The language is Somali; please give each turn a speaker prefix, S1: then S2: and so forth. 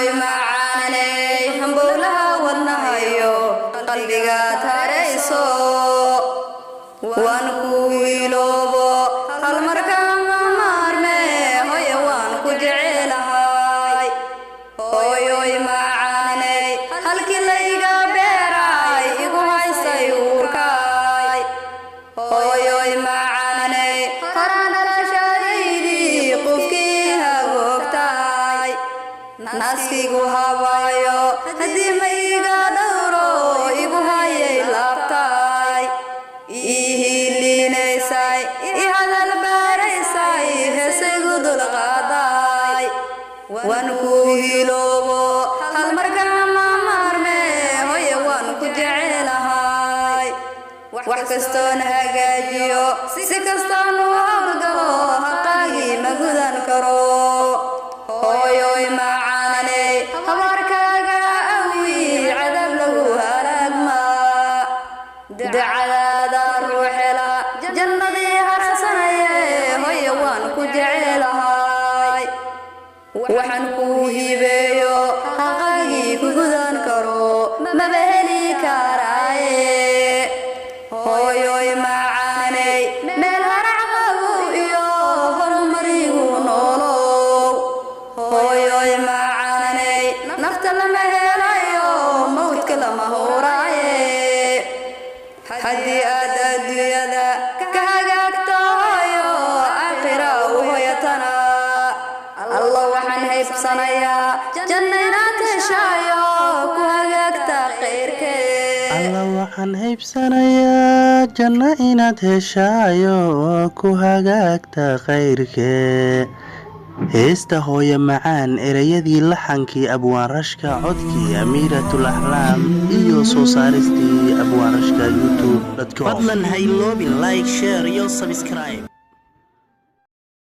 S1: hooyoy macaaney hambowlaha wadnahayo qalbiga taarayso waan ku iloobo hal markaan ma maarme hooyo waan ku jecelahay hooyoy macaaney halkii layga beeray igu haysay uurkay hooyoy macaaney horaan dhalashadaydii qofkii hagoogtay naaskigu habayo haddii ma iga dhowro igu hayay laabtay ihilinaysay ihadal baaraysay heesaygu dulqaaday waan ku hiloobo hal markaan ma maarme hooyo waan ku jecelahay wax kastoon hagaajiyo si kastoon u hawlgalo haqaagii ma gudan karo hooyoy macaaney habaarkaaga awi cadab lagu halaagma dacadaada ruuxela jannadii harasanaye hooyo waan ku jecelahay waxaan ku hibeeyo haqaagii ku gudan karo maba heli karaaye hooyoy macaaney meel haracqabu iyo horumarigu noolow hooyoy macaaney nafta lama helayo mawdka lama huraaye haddii aad adduunyada ka hagaagto hooyo aakhira u hoyatana allah waxaan haybsanayaa janna inaad heshaayo ku hagaagta khayrkeed
S2: alla waxaan haybsanayaa janno inaad heshaayo ku hagaagta khayrkee heesta hooyo macaan erayadii laxankii abwaanrashka codkii amiiratul axlaam iyo soo saaristii abwaanrashka youtube.com fadlan ha iloobin like share iyo subscribe